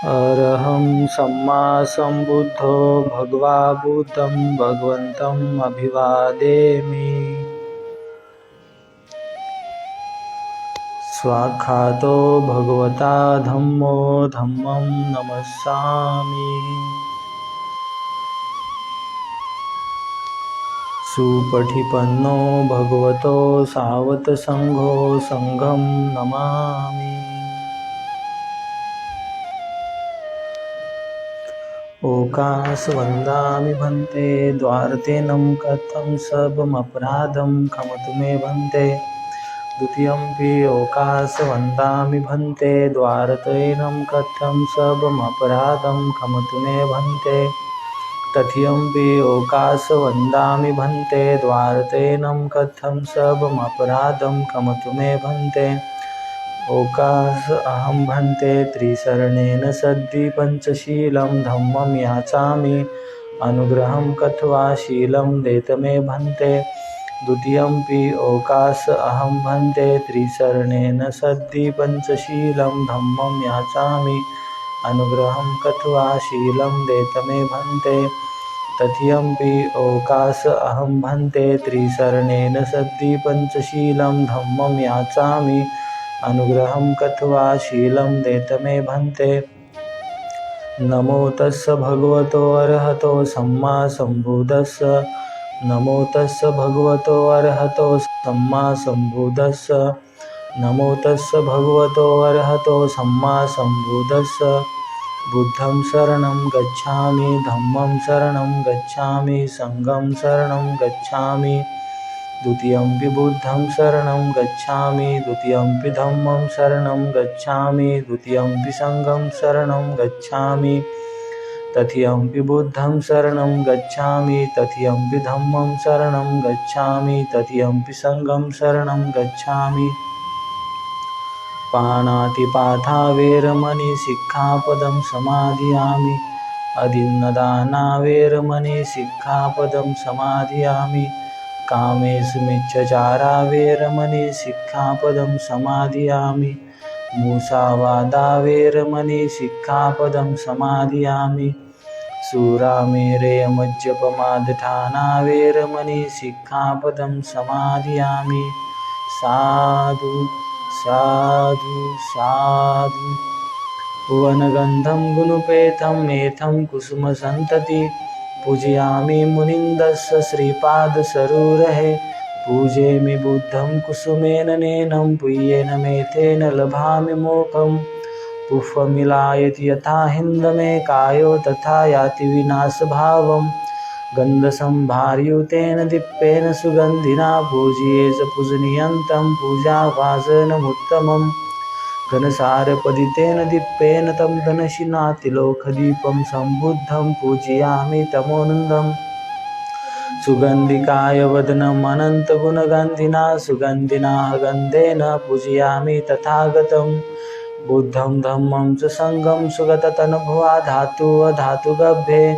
अरहं सम्मा सम्बुद्धो भगवा भूतं भगवन्तम् अभिवादेमि। स्वाख्यातो भगवता धम्मो धम्मं नमस्सामि। सुपठिपन्नो भगवतो सावतसङ्घो सङ्घं नमामि। ओकाशवन्दामि भन्ते द्वारतेनं कथं सबमपराधं क्षमतु मे भन्ते। द्वितीयंपि ओकाशवन्दामि भन्ते द्वारतेनं कथं सबमपराधं क्षमतु मे भन्ते। तृतीयंपि ओकाशवन्दामि भन्ते द्वारतेनं कथं सबमपराधं क्षमतु मे भन्ते। ओकाश अहं भन्ते त्रिशरणेन सद्धि पञ्चशीलं धम्मं याचामि अनुग्रहं कथवा शीलं देत मे भन्ते। द्वितीयंपि ओकाश अहं भन्ते त्रिशरणेन सद्धि पञ्चशीलं धम्मं याचामि अनुग्रहं कथवा शीलं देत मे भन्ते। तृतीयंपि ओकाश अहं भन्ते त्रिशरणेन सद्धि पञ्चशीलं धम्मं याचामि अनुग्रहं कथवा शीलं देत मे भन्ते। नमो तस्य भगवतो अरहतो सम्मा सम्बुद्धस्स। नमो तस्य भगवतो अरहतो सम्मा सम्बुद्धस्स। नमो तस्य भगवतो अरहतो सम्मा सम्बुद्धस्स। बुद्धं शरणं गच्छामि धम्मं शरणं गच्छामि संघं शरणं गच्छामि। द्वितीयंपि बुद्धं शरणं गच्छामि द्वितीयंपि धम्मं शरणं गच्छामि द्वितीयंपि संघं शरणं गच्छामि। तृतीयंपि बुद्धं शरणं गच्छामि तृतीयंपि धम्मं शरणं गच्छामि तृतीयंपि संघं शरणं गच्छामि। पाणातिपाथा वेरमणि सिक्खापदं समाधियामि। अदिन्नदाना वेरमणि सिक्खापदं समाधियामि। कामेषु मिच्छचारा वेरमणि सिक्खापदं समाधियामि। मूसावादा वेरमणि सिक्खापदं समाधियामि। शूरामेरयमज्जपमादठाना वेरमणि सिक्खापदं समाधियामि। साधु साधु साधु। वनगन्धं गुणपेतं मेथं कुसुमसन्तति। पूजयामि मुनिन्दस्य श्रीपादसरोरहे। पूजयामि बुद्धं कुसुमेन नैनं पुय्येन मेथेन लभामि मोक्षं। पुष्पमिलायति यथा हिन्दमे कायो तथा याति विनाशभावं। गन्धसंभारयुतेन दीप्तेन सुगन्धिना पूजयेत् पूजनीयं तं पूजाभाजनमुत्तमम्। घनसारपदितेन दीप्तेन तं धनशिनातिलोकदीपं सम्बुद्धं पूजयामि तमोनन्दम्। सुगन्धिकाय वदनम् अनन्तगुणगन्धिना सुगन्धिना गन्धेन पूजयामि तथागतं। बुद्धं धम्मं च संघं सुगततनुभवा धातुगभ्ये।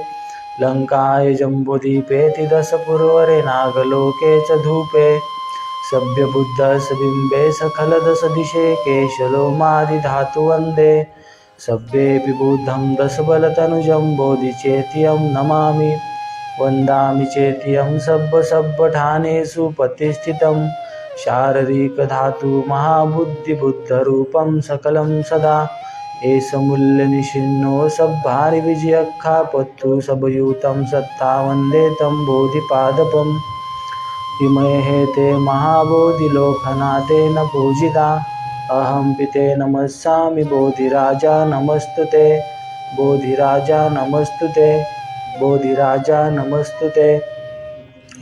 लङ्काय जम्बूद्वीपेति दशपुरवरे नागलोके च धूपे। सभ्यबुद्धस्य बिम्बे सकलदशदिशे केशलोमादिधातुवन्दे। सभ्येऽपि बुद्धं दशबलतनुजं बोधिचेत्यं नमामि। वन्दामि चेत्यं सब्बठानेषु प्रतिष्ठितं। शारीरिकधातु महाबुद्धिबुद्धरूपं सकलं सदा। एष मूल्यनिशिन्नो सब्भारिविजयख्खा पत्तु सबयूतं सत्ता वन्दे तं बोधिपादपम्। इमये ते महाबोधिलोकनाथेन पूजिता। अहं पिते नमस्सामि बोधिराजा नमस्तुते। बोधिराजा नमस्तुते। बोधिराजा नमस्तुते।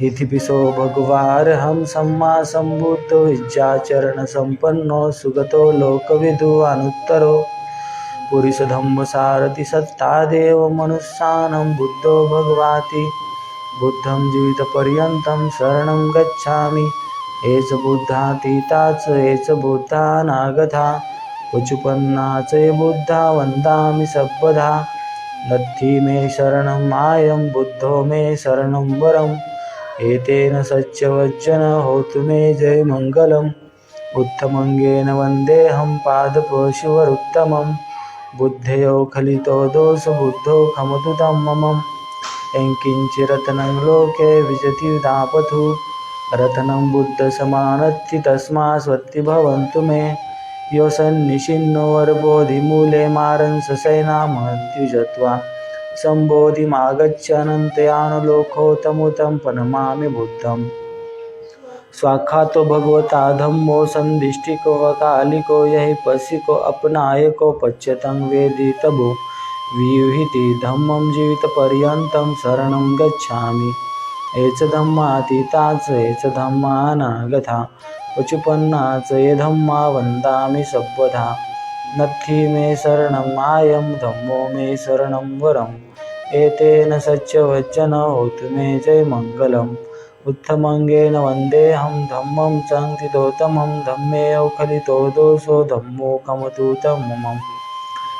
इतिपिशो भगवारहं सम्मा सम्बुद्धो विद्याचरणसम्पन्नो सुगतो लोकविदु अनुत्तरो। पुरुषधम्मसारथि सत्तादेव मनुष्याणां बुद्धो भगवाति। बुद्धं जीवितपर्यन्तं शरणं गच्छामि। एष बुद्धातीता च एष बुद्धानागता। पचुपन्ना च ये बुद्धा वन्दामि सर्वदा। नत्थि मे शरणं मायं बुद्धो मे शरणं वरम्। एतेन सच्चवज्जन होतु मे जयमङ्गलम्। उत्तमङ्गेन वन्देऽहं पादपशुवरुत्तमम्। बुद्धयो खलितो दोष बुद्धो खमतु धम्ममम् यंकिंचिरत्नं लोके विजति दापथु रत्नं बुद्ध समानत्ति तस्मा स्वत्ति भवन्तु मे यो सन्निशिन्नो वरबोधिमूले मारंस सैनामत्युजत्वा संबोधिमागच्छनन्तयानुलोकोतमुतं पनमामि बुद्धम् स्वाख्यातो भगवता धम्मो संदिष्टिको वकालिको यहि पसिको अपनायको पच्यतं वेदितभो वियुहिति धम्मं जीवितपर्यन्तं शरणं गच्छामि एच धम्मातीताच एच धम्मानागता उचुपन्नाच ये धम्मा वन्दामि सर्वदा नत्थि मे शरणं आयं धम्मो मे शरणं वरम् एतेन सच्चवचन होतु मे जय मङ्गलम् उत्तमंगेन वन्देऽहं धम्मं संस्थितोत्तमं धम्मे खलितो दोषो धम्मो कमतु तममम्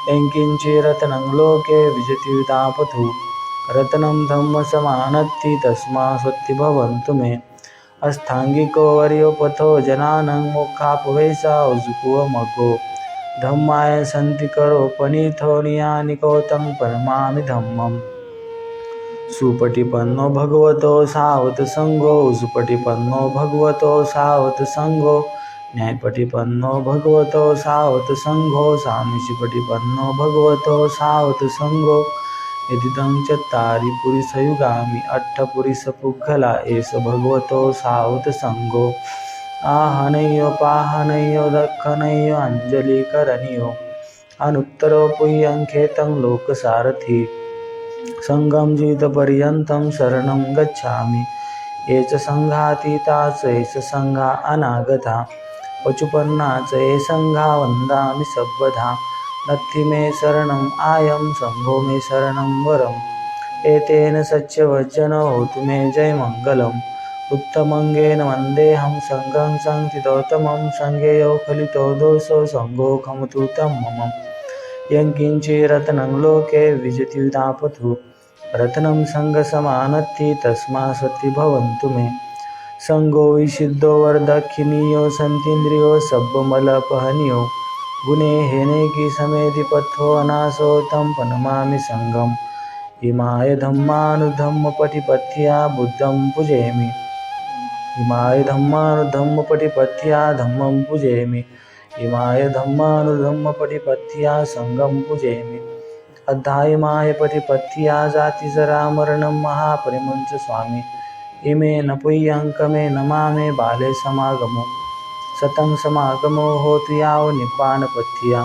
यंकिंचिरत्नं लोके विजति तापथु रत्नं धम्मसमानत्ति तस्मा स्वत्ति भवन्तु मे अष्टांगिको वर्योपथो जनानं मोक्षापवेशा उजुकुवमगो धम्माय सन्ति करोपनीथो नियानिको तं परमामि धम्मम् सुपटिपन्नो भगवतो सावत संगो सुपटिपन्नो भगवतो सावत संगो न्यायपटिपन्नो भगवतो सावत संगो सामीचिपटिपन्नो भगवतो सावत संगो यदिदं चत्तारि पुरुषयुगामि अट्ठपुरुषपुग्गला एष भगवतो सावत संगो आहनयो पाहनयो दक्षिणयो अंजलिकरणयो अनुत्तरो पुय्यंखेतं लोकसारथि संगम जीवितपर्यन्तं शरणं गच्छामि ये च संघातीता च ये च संघा अनागता पचुपन्ना च ये संघा वन्दामि सर्वदा नत्थि मे शरणम् आयं संघो मे शरणं वरम् एतेन सच्चवचनो होतु मे जय मङ्गलम् उत्तमंगेन वन्देऽहं संघं संस्थितोत्तमं संघेयो खलितो दोषो संघो खमतु तममम् यंकिंचिरत्नं लोके विजति दापथु रत्नं संगसमानत्ति तस्मा स्वत्ति भवन्तु मे संगो विशुद्धो वरदक्षिणीयो सन्तीन्द्रियो सब्बमलपहनियो गुणे हेने की समेधिपथो अनासो तं पनमामि संगम इमाय धम्मानुधम्मपटिपथ्या बुद्धं पूजयामि इमाय धम्मानुधम्मपटिपथ्या धम्मं पूजयामि इमाय धम्मानुधम्मपटिपथ्या संगं पूजयामि अध्यायमाय पटिपथ्या जातिजरामरणं महापरिमुञ्च स्वामी इमे न पुय्यङ्कमे नमामे बाले समागमो सतं समागमो होतु याव निप्पानपथ्या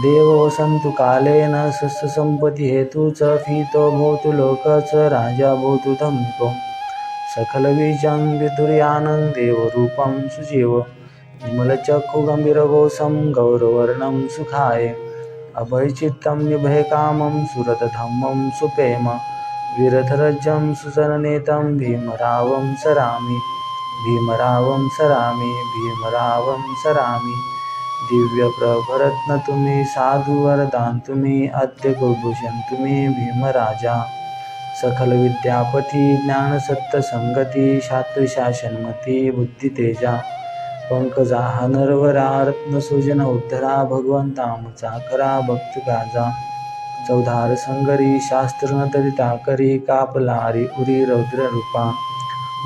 देवो सन्तु कालेन सस्यसम्पत्ति हेतु च फीतो भवतु लोक च राजा भवतु धम्मिको सकलबीजं विदुर्यानं देवरूपं सुजीव निर्मलचक्षुगम्भीरघोषं गौरवर्णं सुखाय अभयचित्तं निर्भयकामं सुरतधम्मं सुप्रेम वीरधरजं सुसरनेतं भीमरावं सरामि भीमरावं सरामि भीमरावं सरामि दिव्यप्रभरत्न तुम्हें साधुवरदान तुम्हें अद्य कुलभूषण मे भीमराजा सकल विद्यापति ज्ञान सत्य संगति शास्त्र शासनमति बुद्धि तेजा पंकजा नरवरा रत्न सुजन उद्धरा भगवंता चाकरा भक्त गाजा चौधार संगरी शास्त्र न दरिता करी कापलारी उरी रौद्र रूपा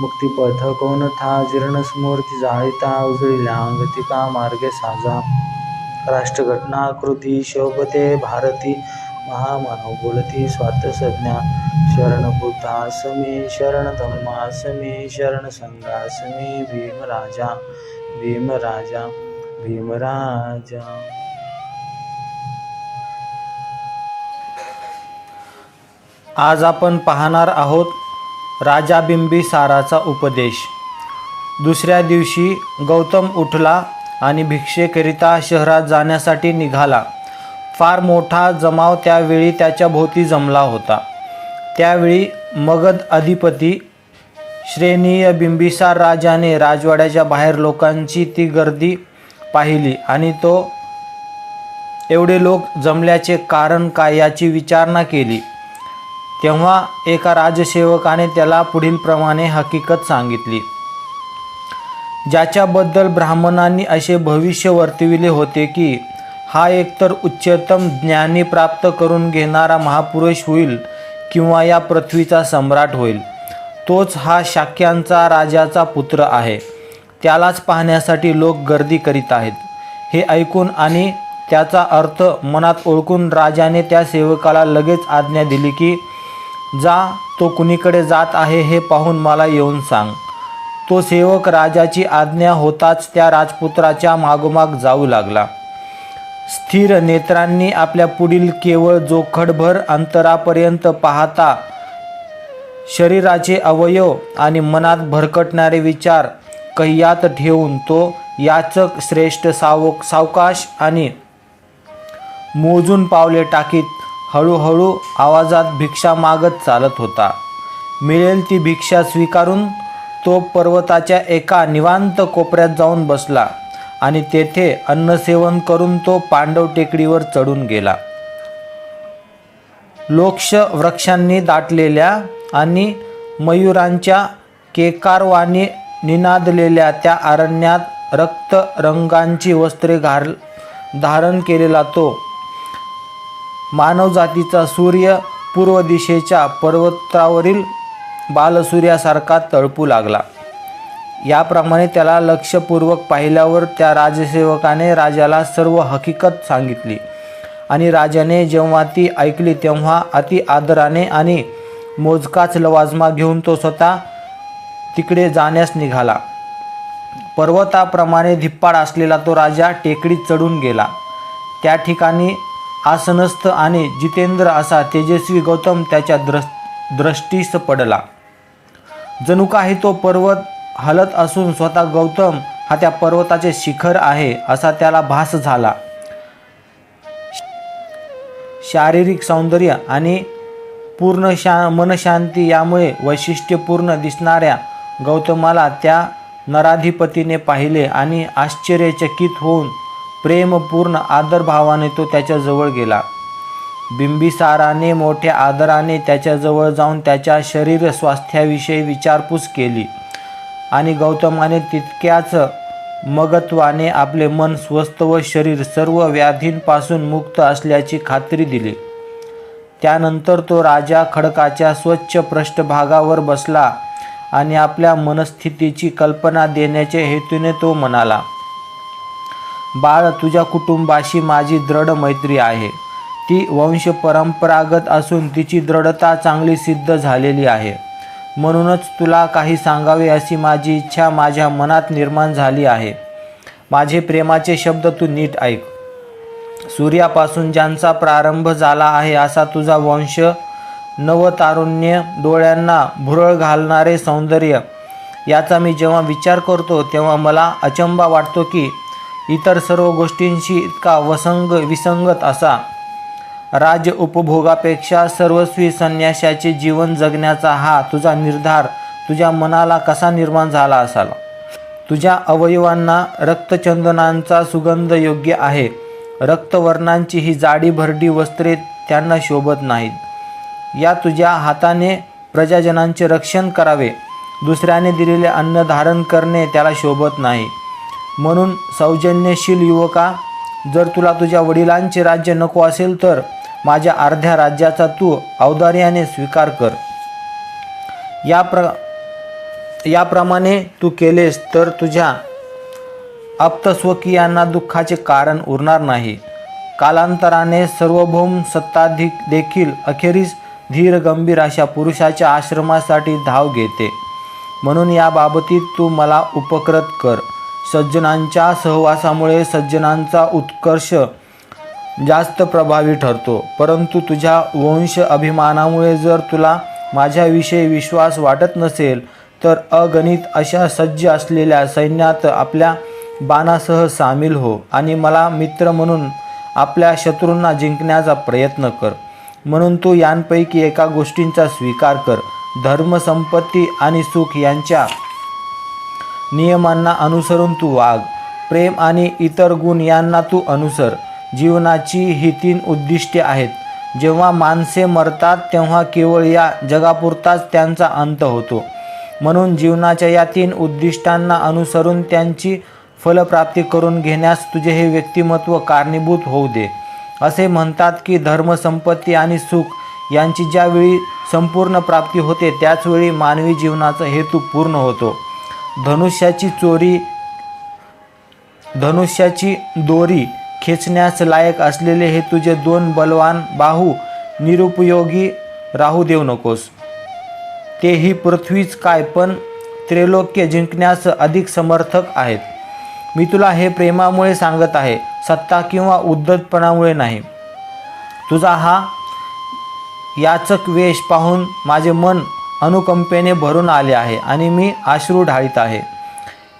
मुक्तिपथ कोण था जीर्ण स्मूर्ती जाळिता उजळील्या गतिका मार्गे साजा राष्ट्रघटना कृती शोभते भारती महामानव बोलती स्वातसज्ञा शरण बुद्धासमे शरण धम्मासमे शरण संघासमे भीमराजा भीमराजा भीमराजा। आज आपण पाहणार आहोत राजा बिंबिसाराचा उपदेश। दुसऱ्या दिवशी गौतम उठला आणि भिक्षेकरिता शहरात जाण्यासाठी निघाला। फार मोठा जमाव त्यावेळी त्याच्या भोवती जमला होता। त्यावेळी मगध अधिपती श्रेणीय बिंबिसार राजाने राजवाड्याच्या बाहेर लोकांची ती गर्दी पाहिली आणि तो एवढे लोक जमल्याचे कारण काय याची विचारणा केली। तेव्हा एका राजसेवकाने त्याला पुढील प्रमाणे हकीकत सांगितली, ज्याच्याबद्दल ब्राह्मणांनी असे भविष्य वर्तविले होते की हा एकतर उच्चतम ज्ञानी प्राप्त करून घेणारा महापुरुष होईल किंवा या पृथ्वीचा सम्राट होईल. तोच हा शाक्यांचा राजाचा पुत्र आहे. त्यालाच पाहण्यासाठी लोक गर्दी करीत आहेत. हे ऐकून आणि त्याचा अर्थ मनात ओळखून राजाने त्या सेवकाला लगेच आज्ञा दिली की जा, तो कुणीकडे जात आहे हे पाहून मला येऊन सांग. तो सेवक राजाची आज्ञा होताच त्या राजपुत्राच्या मागोमाग जाऊ लागला. स्थिर नेत्रांनी आपल्या पुढील केवळ जोखडभर अंतरापर्यंत पाहता शरीराचे अवयव आणि मनात भरकटणारे विचार कह्यात ठेवून तो याचक श्रेष्ठ सावकाश आणि मोजून पावले टाकीत हळूहळू आवाजात भिक्षा मागत चालत होता. मिळेल ती भिक्षा स्वीकारून तो पर्वताच्या एका निवांत कोपऱ्यात जाऊन बसला आणि तेथे अन्नसेवन करून तो पांडव टेकडीवर चढून गेला. लोक्ष वृक्षांनी दाटलेल्या आणि मयुरांच्या केकारवाने निनादलेल्या त्या अरण्यात रक्तरंगांची वस्त्रे धारण केलेला तो मानवजातीचा सूर्य पूर्व दिशेच्या पर्वतावरील बालसूर्यासारखा तळपू लागला. याप्रमाणे त्याला लक्षपूर्वक पाहिल्यावर त्या राजसेवकाने राजाला सर्व हकीकत सांगितली आणि राजाने जेव्हा ती ऐकली तेव्हा अति आदराने आणि मोजकाच लवाजमा घेऊन तो स्वतः तिकडे जाण्यास निघाला. पर्वताप्रमाणे धिप्पाड असलेला तो राजा टेकडीत चढून गेला. त्या ठिकाणी आसनस्थ आणि जितेंद्र असा तेजस्वी गौतम त्याच्या दृष्टीस पडला. जणू काही तो पर्वत हलत असून स्वतः गौतम हा त्या पर्वताचे शिखर आहे असा त्याला भास झाला. शारीरिक सौंदर्य आणि पूर्ण मनशांती यामुळे वैशिष्ट्यपूर्ण दिसणाऱ्या गौतमाला त्या नराधिपतीने पाहिले आणि आश्चर्यचकित होऊन प्रेमपूर्ण आदरभावाने तो त्याच्याजवळ गेला. बिंबिसाराने मोठ्या आदराने त्याच्याजवळ जाऊन त्याच्या शरीर स्वास्थ्याविषयी विचारपूस केली आणि गौतमाने तितक्याच मगत्वाने आपले मन स्वस्थ व शरीर सर्व व्याधींपासून मुक्त असल्याची खात्री दिली. त्यानंतर तो राजा खडकाच्या स्वच्छ पृष्ठभागावर बसला आणि आपल्या मनस्थितीची कल्पना देण्याच्या हेतूने तो म्हणाला, बाळ, तुझ्या कुटुंबाशी माझी दृढ मैत्री आहे. ती वंश परंपरागत असून तिची दृढता चांगली सिद्ध झालेली आहे. म्हणूनच तुला काही सांगावे अशी माझी इच्छा माझ्या मनात निर्माण झाली आहे. माझे प्रेमाचे शब्द तू नीट ऐक. सूर्यापासून ज्यांचा प्रारंभ झाला आहे असा तुझा वंश, नवतारुण्य, डोळ्यांना भुरळ घालणारे सौंदर्य याचा मी जेव्हा विचार करतो तेव्हा मला अचंबा वाटतो की इतर सर्व गोष्टींशी इतका विसंगत असा राज्य उपभोगापेक्षा सर्वस्वी संन्याशाचे जीवन जगण्याचा हा तुझा निर्धार तुझ्या मनाला कसा निर्माण झाला असावा. तुझ्या अवयवांना रक्तचंदनांचा सुगंध योग्य आहे. रक्तवर्णांची ही जाडी भरडी वस्त्रे त्यांना शोभत नाहीत. या तुझ्या हाताने प्रजाजनांचे रक्षण करावे. दुसऱ्याने दिलेले अन्न धारण करणे त्याला शोभत नाही. म्हणून सौजन्यशील युवका, जर तुला तुझ्या वडिलांचे राज्य नको असेल तर माझ्या अर्ध्या राज्याचा तू औदार्याने स्वीकार कर. याप्रमाणे तू केलेस तर तुझ्या आप्तस्वकीयांना दुःखाचे कारण उरणार नाही. कालांतराने सार्वभौम सत्ता देखील अखेरीस धीर गंभीर अशा पुरुषाच्या आश्रमासाठी धाव घेते. म्हणून या बाबतीत तू मला उपकृत कर. सज्जनांच्या सहवासामुळे सज्जनांचा उत्कर्ष जास्त प्रभावी ठरतो. परंतु तुझ्या वंश अभिमानामुळे जर तुला माझ्याविषयी विश्वास वाटत नसेल तर अगणित अशा सज्ज असलेल्या सैन्यात आपल्या बाणासह सामील हो आणि मला मित्र म्हणून आपल्या शत्रूंना जिंकण्याचा प्रयत्न कर. म्हणून तू यांपैकी एका गोष्टींचा स्वीकार कर. धर्म, संपत्ती आणि सुख यांच्या नियमांना अनुसरून तू वाग. प्रेम आणि इतर गुण यांना तू अनुसर. जीवनाची ही 3 उद्दिष्टे आहेत. जेव्हा माणसे मरतात तेव्हा केवळ या जगापुरताच त्यांचा अंत होतो. म्हणून जीवनाच्या या 3 उद्दिष्टांना अनुसरून त्यांची फलप्राप्ती करून घेण्यास तुझे हे व्यक्तिमत्व कारणीभूत होऊ दे. असे म्हणतात की धर्म, संपत्ती आणि सुख यांची ज्यावेळी संपूर्ण प्राप्ती होते त्याचवेळी मानवी जीवनाचा हेतू पूर्ण होतो. धनुष्याची दोरी खेचण्यास लायक असलेले हे तुझे दोन बलवान बाहू निरुपयोगी राहू देऊ नकोस. तेही पृथ्वीच काय पण त्रैलोक्य जिंकण्यास अधिक समर्थक आहेत. मी तुला हे प्रेमामुळे सांगत आहे, सत्ता किंवा उद्धटपणामुळे नाही. तुझा हा याचक वेश पाहून माझे मन अनुकंपेने भरून आले आहे आणि मी अश्रू ढाळीत आहे.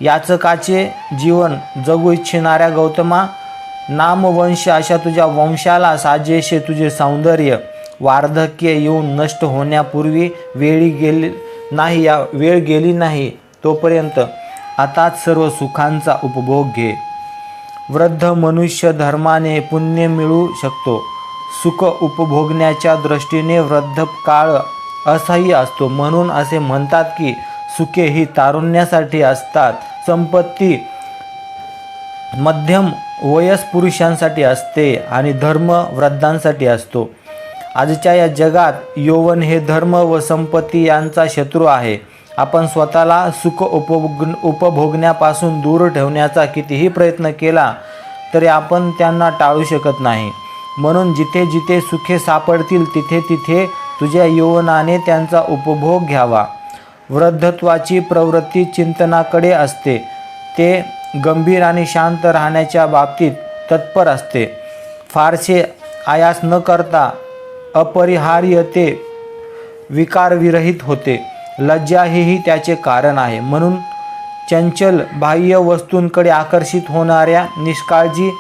याचकाचे जीवन जगू इच्छिणाऱ्या गौतमा, नामवंश अशा तुझ्या वंशाला साजेसे तुझे सौंदर्य वार्धक्य येऊन नष्ट होण्यापूर्वी वेळ गेली नाही तोपर्यंत आताच सर्व सुखांचा उपभोग घे. वृद्ध मनुष्य धर्माने पुण्य मिळू शकतो. सुख उपभोगण्याच्या दृष्टीने वृद्धकाळ असह्य असतो. म्हणून असे म्हणतात की सुखे ही तारुण्यासाठी असतात, संपत्ती मध्यम वयस पुरुषांसाठी असते आणि धर्म वृद्धांसाठी असतो. आजच्या या जगात यौवन हे धर्म व संपत्ती यांचा शत्रू आहे. आपण स्वतःला सुख उपभोगण्यापासून दूर ठेवण्याचा कितीही प्रयत्न केला तरी आपण त्यांना टाळू शकत नाही. म्हणून जिथे जिथे सुखे सापडतील तिथे तिथे तुझ्या यौवनाने त्यांचा उपभोग घ्यावा. वृद्धत्वाची प्रवृत्ती चिंतनाकडे असते. ते गंभीर आणि शांत राहण्याच्या बाबतीत तत्पर असते. फारसे आयास न करता अपरिहार्य ते विकारविरहित होते. लज्जा हेही त्याचे कारण आहे. म्हणून चंचल बाह्य वस्तूंकडे आकर्षित होणाऱ्या, निष्काळजी,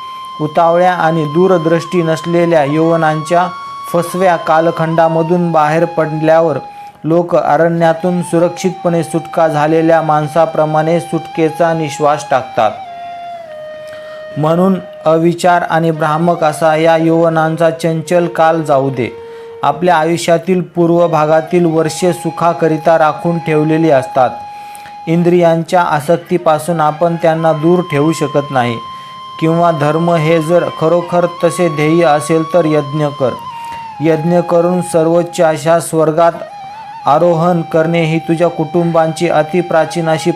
उतावळ्या आणि दूरदृष्टी नसलेल्या यौवनांच्या फसव्या कालखंडामधून बाहेर पडल्यावर लोक अरण्यातून सुरक्षितपणे सुटका झालेल्या माणसाप्रमाणे सुटकेचा निश्वास टाकतात. म्हणून अविचार आणि भ्रामक असा या यौवनांचा चंचल काल जाऊ दे. आपल्या आयुष्यातील पूर्व भागातील वर्षे सुखाकरिता राखून ठेवलेली असतात. इंद्रियांच्या आसक्तीपासून आपण त्यांना दूर ठेवू शकत नाही. किंवा धर्म हे जर खरोखर तसे ध्येय असेल तर यज्ञ कर. यज्ञ करून सर्वोच्च अशा स्वर्गात आरोहण करणे ही तुझ्या कुटुंबांची अतिप्राचीन अशी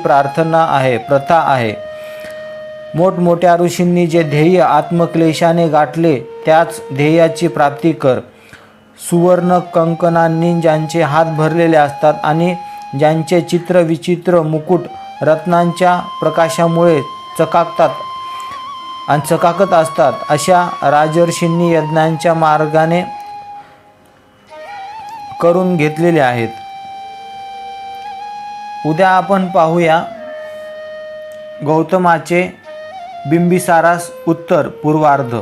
प्रथा आहे. मोठमोठ्या ऋषींनी जे ध्येय आत्मक्लेशाने गाठले त्याच ध्येयाची प्राप्ती कर. सुवर्ण कंकणांनी ज्यांचे हात भरलेले असतात आणि ज्यांचे चित्र विचित्र मुकुट रत्नांच्या प्रकाशामुळे चकाकत असतात अशा राजर्षींनी यज्ञांच्या मार्गाने करून घेतलेले आहेत. उद्या आपण पाहूया गौतमाचे बिंबिसारास उत्तर पूर्वार्ध.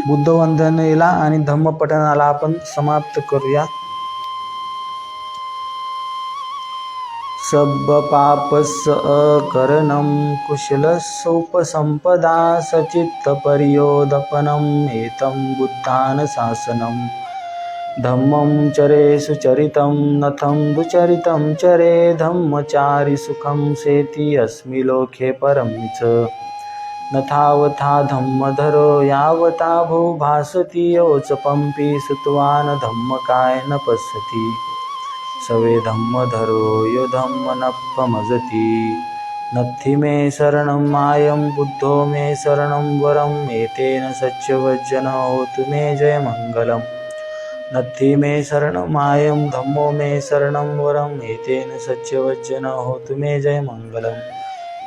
बुद्धवंदनेला आणि धम्मपठणाला आपण समाप्त करूया. सब्बपापस्य अकरणं कुशलसोपसंपदा सचित्तपर्योदपनम् एतं बुद्धानुशासनं. धम्मं चरे सुचरितं नथं दुचरितं चरे धम्मचारि सुखं सेति अस्मि लोके परं च. नथावथा धम्मधरो यावता भो भासति योचपंपि सुतवान धम्मकाय न पश्यति. सवे धम्मधरो यो धम्म न पमजति. नत्थि मे शरणं मायं बुद्धो मे शरणं वरम् एतेन सच्चवज्जनो होतु मे जयमङ्गलम्. नत्थि मे शरणं मायं धम्मो मे शरणं वरम् एतेन सच्चवज्जनो होतु मे जयमङ्गलम्.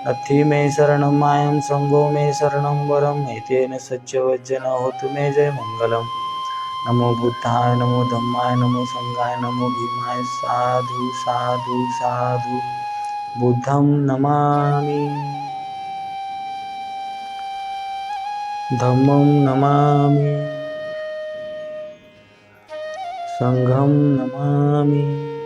नत्थि मे शरणं मायं संघो मे शरणं वरम् एतेन सच्चवज्जनो होतु मे जयमङ्गलम्. नमो बुद्धाय नमो धम्माय नमो संघाय नमो भीमाय. साधु साधु साधु. बुद्धं नमामि, धम्मं नमामि, संघं नमामि.